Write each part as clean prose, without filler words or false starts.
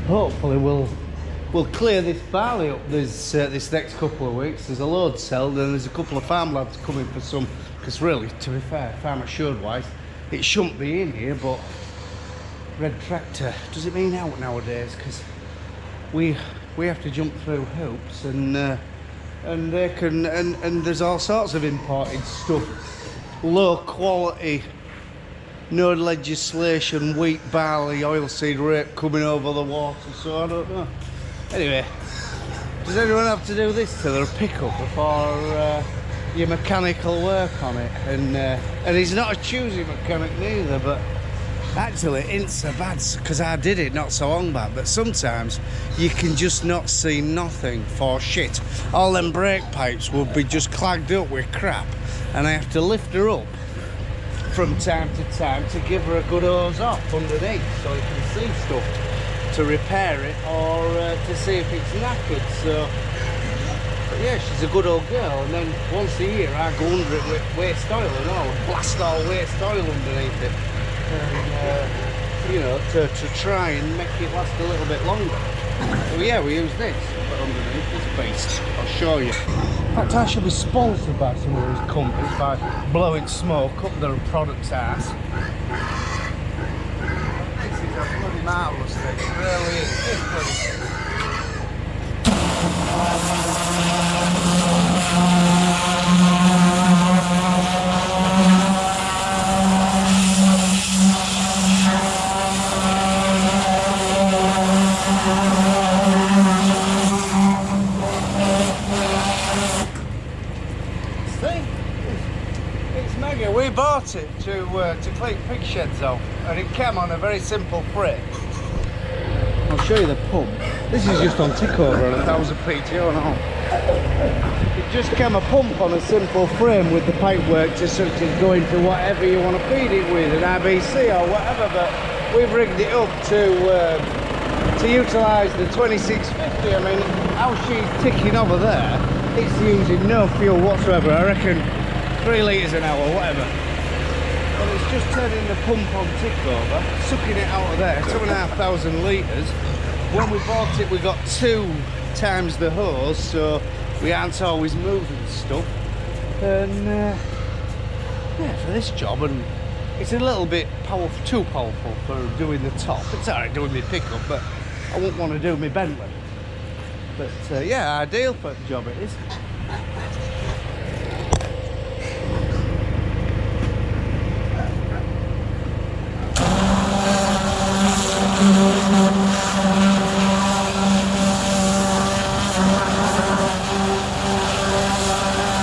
hopefully we'll clear this barley up this next couple of weeks. There's a load sold and there's a couple of farm lads coming for some, because really, to be fair, farm assured wise, it shouldn't be in here, but red tractor, does it mean out nowadays? Because we have to jump through hoops, and they can, and there's all sorts of imported stuff, low quality, no legislation, wheat, barley, oilseed rape coming over the water, so I don't know. Anyway, does anyone have to do this to their pickup before your mechanical work on it? And he's not a choosy mechanic neither, but actually it ain't so bad, because I did it not so long back, but sometimes you can just not see nothing for shit. All them brake pipes will be just clogged up with crap, and I have to lift her up from time to time to give her a good hose off underneath so you can see stuff to repair it, or to see if it's knackered. So but yeah, she's a good old girl, and then once a year I go under it with waste oil and all, blast all waste oil underneath it, and you know, to try and make it last a little bit longer. So yeah, we use this underneath this beast. I'll show you. In fact, I should be sponsored by some of these companies by blowing smoke up their product's ass. This is a bloody marvellous thing, it really is. It's bloody... We bought it to clean pig sheds off, and it came on a very simple frame. I'll show you the pump. This is just on tickover on 1000 PTO and all. It just came a pump on a simple frame with the pipework to such as go into whatever you want to feed it with, an IBC or whatever, but we've rigged it up to utilise the 2650. I mean, how she's ticking over there, it's using no fuel whatsoever. I reckon 3 litres an hour, whatever. Well, it's just turning the pump on tick over, sucking it out of there, 2,500 litres. When we bought it, we got 2 times the hose, so we aren't always moving stuff. And yeah, for this job, and it's a little bit powerful, too powerful for doing the top. It's alright doing my pickup, but I wouldn't want to do my Bentley. But yeah, ideal for the job it is.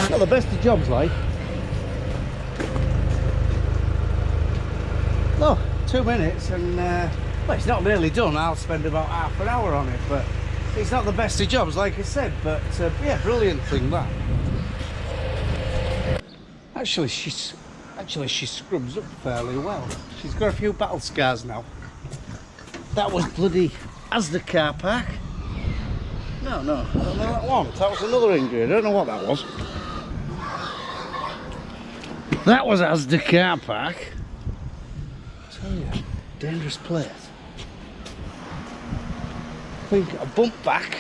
Not the best of jobs, like. Look, 2 minutes and well, it's not nearly done. I'll spend about half an hour on it, but it's not the best of jobs, like I said. But yeah, brilliant thing that. Actually, she scrubs up fairly well. She's got a few battle scars now. That was bloody Asda car park. No, I don't know that one. That was another injury. I don't know what that was. That was Asda car park. I tell you, dangerous place. I think I bumped back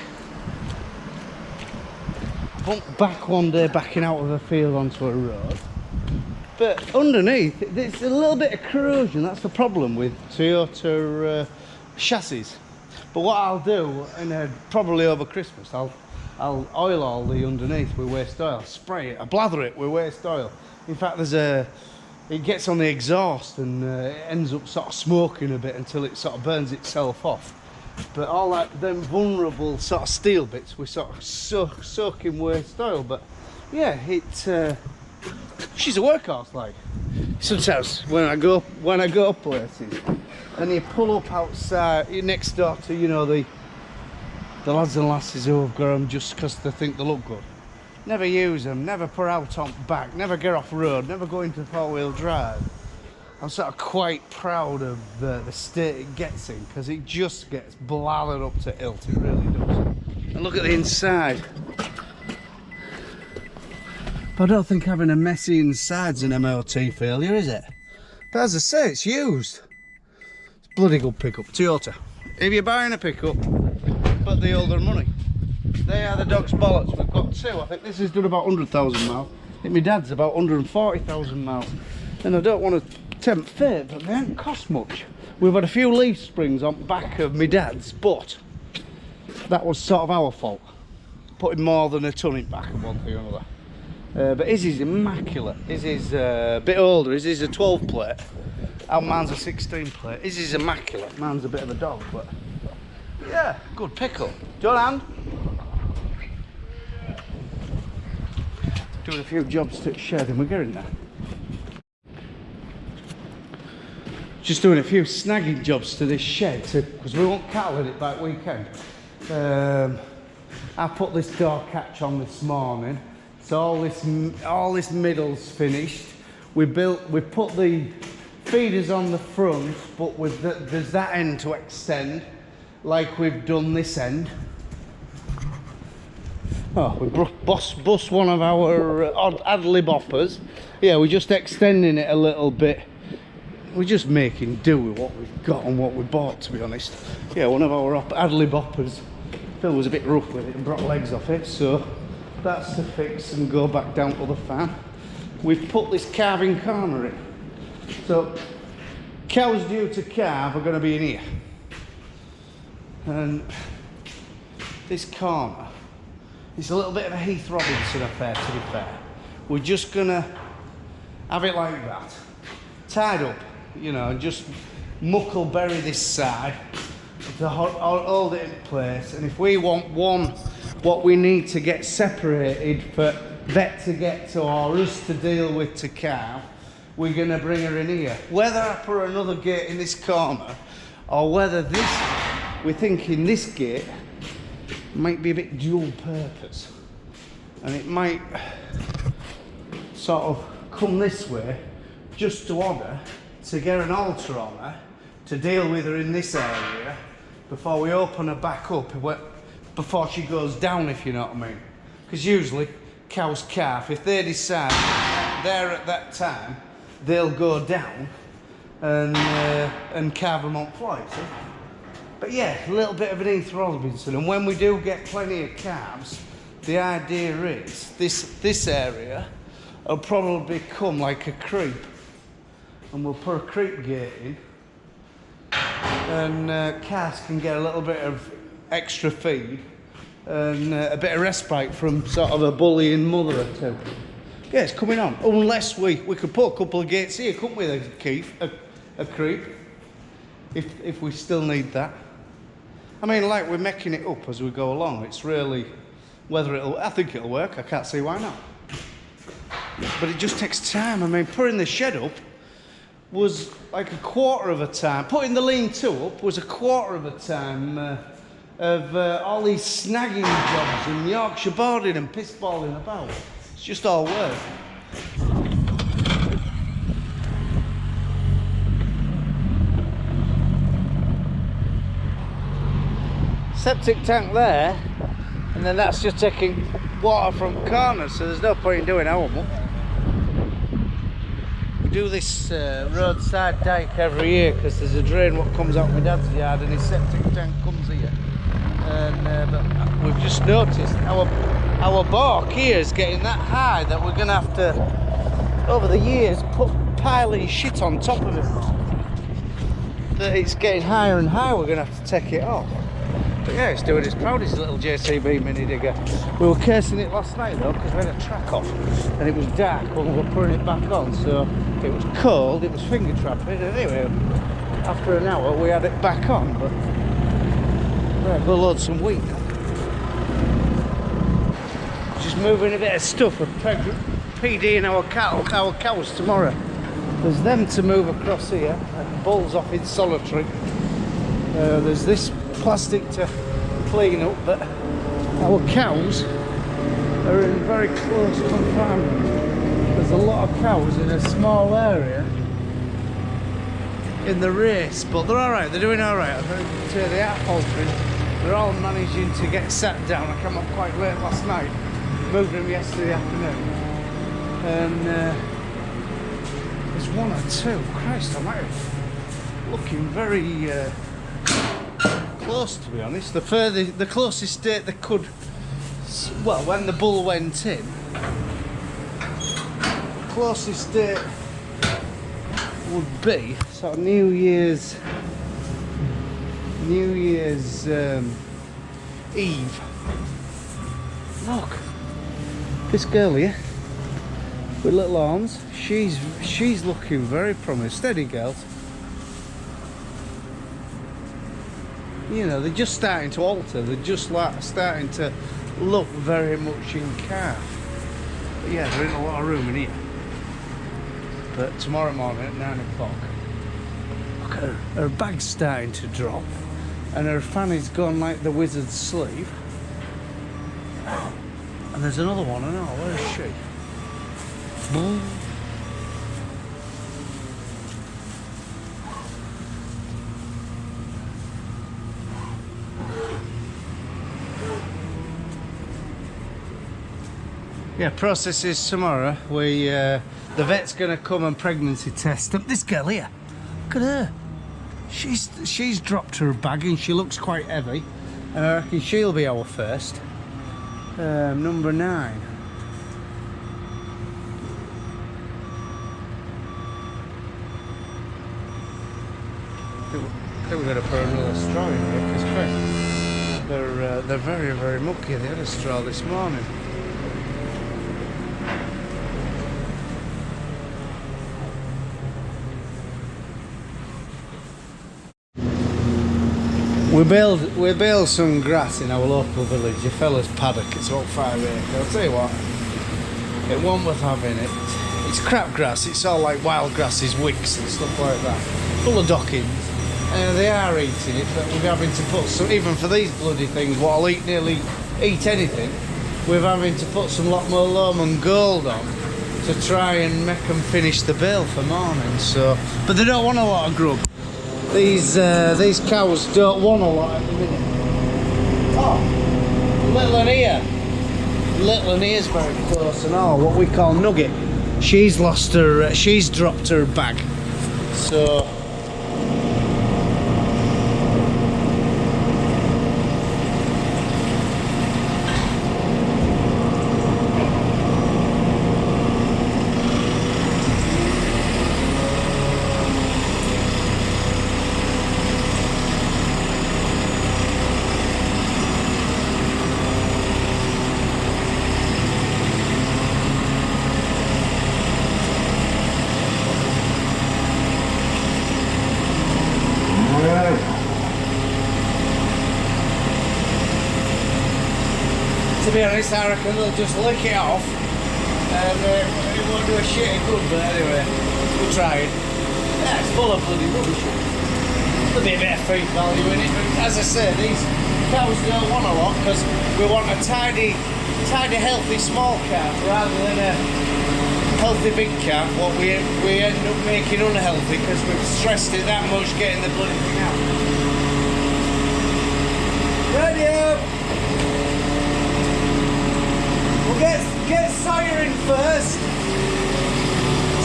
one day backing out of a field onto a road. But underneath, it's a little bit of corrosion. That's the problem with Toyota chassis. But what I'll do, probably over Christmas, I'll oil all the underneath with waste oil, spray it, I blather it with waste oil. In fact, it gets on the exhaust and it ends up sort of smoking a bit until it sort of burns itself off. But all them vulnerable sort of steel bits, we sort of soak in waste oil. But yeah, she's a workhorse, like. Sometimes when I go places, and you pull up outside, you're next door to, you know, the lads and lasses who have got them just because they think they look good. Never use them, never put out on back, never get off road, never go into 4-wheel drive. I'm sort of quite proud of the state it gets in, because it just gets blathered up to hilt, it really does. And look at the inside. But I don't think having a messy inside's an MOT failure, is it? But as I say, it's used. It's bloody good pickup. Toyota. if you're buying a pickup, but the older money. They are the dog's bollocks. We've got two. I think this has done about 100,000 miles. I think my dad's about 140,000 miles. And I don't want to tempt fate, but they haven't cost much. We've had a few leaf springs on the back of my dad's, but that was sort of our fault. Putting more than a ton in back of one thing or another. But Izzy's immaculate. Izzy's a bit older. Izzy's a 12 plate. Our mine's a 16 plate. Izzy's immaculate. Mine's a bit of a dog, but yeah, good pickle. Do you want a hand? Doing a few jobs to the shed and we're getting there. Just doing a few snagging jobs to this shed because we want cattle in it by weekend. I put this door catch on this morning, so all this middle's finished. We put the feeders on the front, but there's that end to extend, like we've done this end. Oh, we bust one of our Adlib hoppers. Yeah, we're just extending it a little bit. We're just making do with what we've got and what we bought, to be honest. Yeah, one of our Adlib hoppers, Phil was a bit rough with it and brought legs off it, so that's to fix and go back down to the fan. We've put this calving corner in. So, cows due to calve are going to be in here. And this corner, it's a little bit of a Heath Robinson affair, to be fair. We're just gonna have it like that, tied up, you know, and just muckle bury this side to hold it in place. And if we want what we need to get separated for vet to get to or us to deal with to calve, we're gonna bring her in here. Whether I put another gate in this corner or whether we're thinking this gate might be a bit dual purpose, and it might sort of come this way just to order to get an halter on her to deal with her in this area before we open her back up, before she goes down, if you know what I mean. Because usually cows calf, if they decide there at that time, they'll go down and calve them on flight. See? But yeah, a little bit of an Heath Robinson, and when we do get plenty of calves, the idea is this area will probably become like a creep, and we'll put a creep gate in, and calves can get a little bit of extra feed and a bit of respite from sort of a bullying mother or two. Yeah, it's coming on. Unless we could put a couple of gates here, couldn't we, Keith? A creep, if we still need that. I mean, like, we're making it up as we go along. It's really, I think it'll work. I can't see why not. But it just takes time. I mean, putting the shed up was like a quarter of a time. Putting the lean-to up was a quarter of a time of all these snagging jobs and Yorkshire boarding and piss-balling about. It's just all work. Septic tank there, and then that's just taking water from corners, so there's no point in doing our muck. We do this roadside dike every year because there's a drain what comes out of my dad's yard and his septic tank comes here. And but we've just noticed our bark here is getting that high that we're going to have to, over the years, put piling shit on top of it. That it's getting higher and higher, we're going to have to take it off. But yeah, it's doing its proud, his little JCB mini digger. We were cursing it last night though, because we had a track off and it was dark when we were putting it back on, so it was cold, it was finger trapping. Anyway, after an hour we had it back on, but we'll go load some wheat. Just moving a bit of stuff for PD and our cows tomorrow. There's them to move across here, and Bull's off in solitary. There's this plastic to clean up, but our cows are in very close confinement. There's a lot of cows in a small area in the race, but they're alright, they're doing alright. I think they are haltering. They're all managing to get sat down. I came up quite late last night, moved them yesterday afternoon, and there's one or two. Christ almighty, looking very close, to be honest. The closest date they could, well, when the bull went in, closest date would be sort of New Year's Eve. Look, this girl here with little arms, she's looking very promising. Steady, girls. You know, they're just starting to alter. They're just like starting to look very much in calf. But yeah, there ain't a lot of room in here. But tomorrow morning at 9 o'clock, look at her bag's starting to drop, and her fanny's gone like the wizard's sleeve. And there's another one, I know, where is she? Yeah, process is tomorrow. The vet's gonna come and pregnancy test up this girl here. Look at her. She's dropped her bag and she looks quite heavy. And I reckon she'll be our first. Number 9. I think we're going to put another straw in here because they're very, very mucky. They had a straw this morning. We bailed some grass in our local village, a fella's paddock. It's about 5 acres. I'll tell you what, it won't worth having it. It's crap grass. It's all like wild grasses, wicks and stuff like that, full of dockings. And they are eating it, but we're having to put some, even for these bloody things, what'll nearly eat anything, we're having to put some lot more loam and gold on to try and make them finish the bale for morning. So, but they don't want a lot of grub. These cows don't want a lot at the minute. Oh, little one here. Little one here's very close and all. What we call Nugget. She's lost her. She's dropped her bag. So. To be honest, I reckon they'll just lick it off and it won't do a shit of good, but anyway, we'll try it. Yeah, it's full of bloody rubbish. There'll be a bit of feed value in it, but as I say, these cows don't want a lot because we want a tidy, healthy small calf rather than a healthy big calf. What we end up making unhealthy because we've stressed it that much getting the bloody thing out. Radio! We'll get Sawyer in first,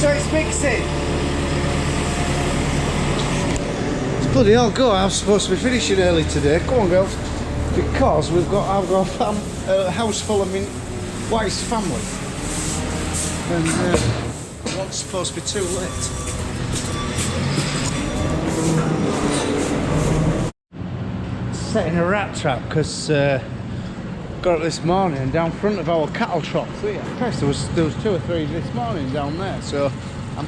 so it's mixing. It's bloody hell, go! I'm supposed to be finishing early today. Come on, girls, because I've got a house full of wife's family, and I'm not supposed to be too late. Setting a rat trap because. Got it this morning and down front of our cattle trough here. Christ, there was 2 or 3 this morning down there. So,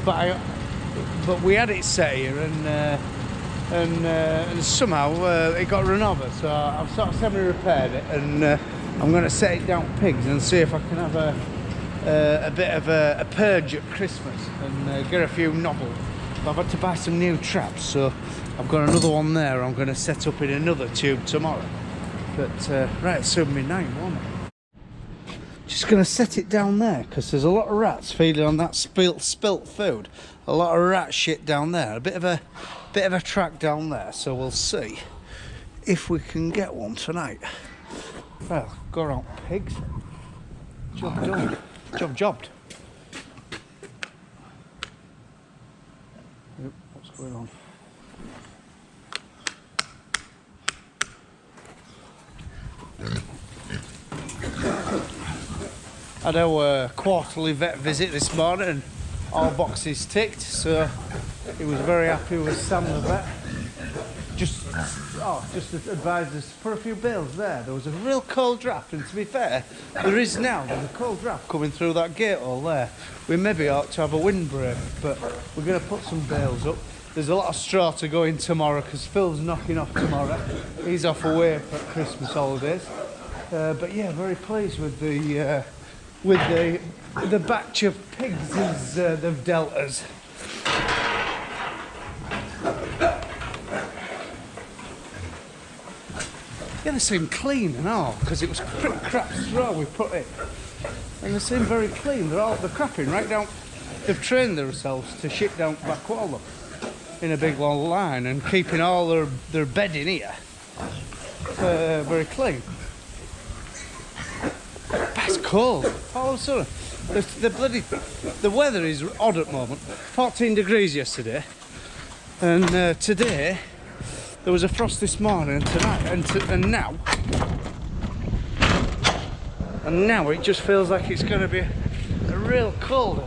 but we had it set here and somehow it got run over. So I've sort of semi-repaired it and I'm going to set it down pigs and see if I can have a bit of a purge at Christmas and get a few nobbles. I've had to buy some new traps, so I've got another one there. I'm going to set up in another tube tomorrow. But right, it's soon midnight, won't it? Just going to set it down there because there's a lot of rats feeding on that spilt food. A lot of rat shit down there. A bit of a track down there. So we'll see if we can get one tonight. Well, go around pigs. Job done. Job jobbed. What's going on? Had our quarterly vet visit this morning and all boxes ticked, so he was very happy with Sam the vet. Just advised us for a few bales there. There was a real cold draft, and to be fair, there's a cold draft coming through that gate hole there. We maybe ought to have a windbreak, but we're going to put some bales up. There's a lot of straw to go in tomorrow because Phil's knocking off tomorrow. He's off away for Christmas holidays. But yeah, very pleased with the batch of pigs as they've dealt us. Yeah, they seem clean and all because it was pretty crap straw we put in, and they seem very clean. They're crapping right down. They've trained themselves to ship down back wall in a big long line and keeping all their bedding here very clean. But it's cold all of a sudden. The weather is odd at the moment. 14 degrees yesterday, and today there was a frost this morning and tonight, and now it just feels like it's going to be a real cold.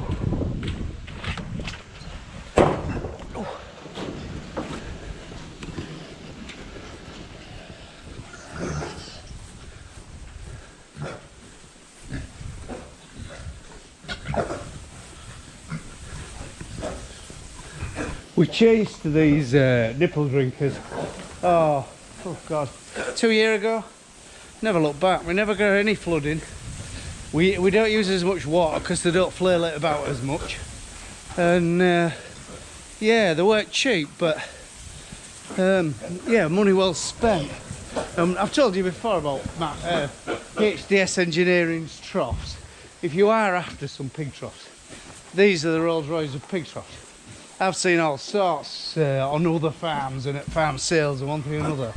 We chased these nipple drinkers, oh God, 2 years ago. Never looked back. We never got any flooding. We don't use as much water because they don't flail it about as much. And yeah, they weren't cheap, but yeah, money well spent. I've told you before about HDS Engineering's troughs. If you are after some pig troughs, these are the Rolls Royce of pig troughs. I've seen all sorts on other farms and at farm sales and one thing or another,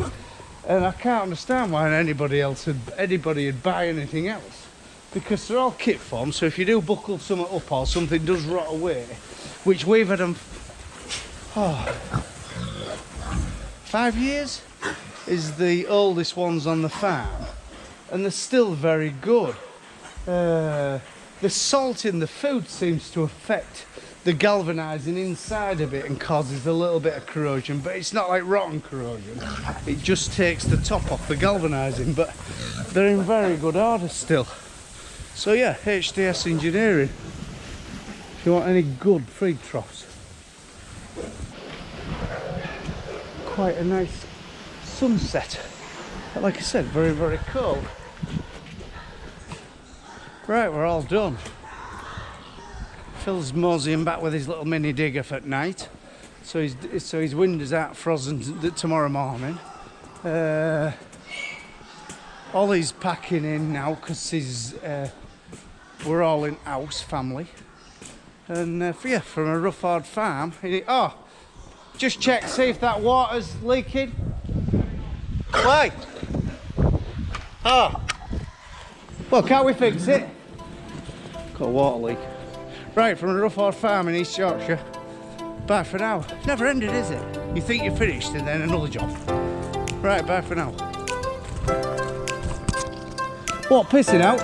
and I can't understand why anybody would buy anything else, because they're all kit form. So if you do buckle something up or something does rot away, which we've had them 5 years is the oldest ones on the farm, and they're still very good. The salt in the food seems to affect the galvanising inside of it and causes a little bit of corrosion, but it's not like rotten corrosion. It just takes the top off the galvanising, but they're in very good order still. So yeah, HDS Engineering, if you want any good feed troughs. Quite a nice sunset. But like I said, very, very cold. Right, we're all done. Phil's moseying back with his little mini digger for night, so his window's out frozen tomorrow morning. Ollie's packing in now because we're all in house family, and yeah, from a rough hard farm. Just check, see if that water's leaking. Why? Well, can't we fix it? Got a water leak. Right, from a rough hard farm in East Yorkshire. Bye for now. Never ended, is it? You think you're finished and then another job. Right, bye for now. What, pissing out?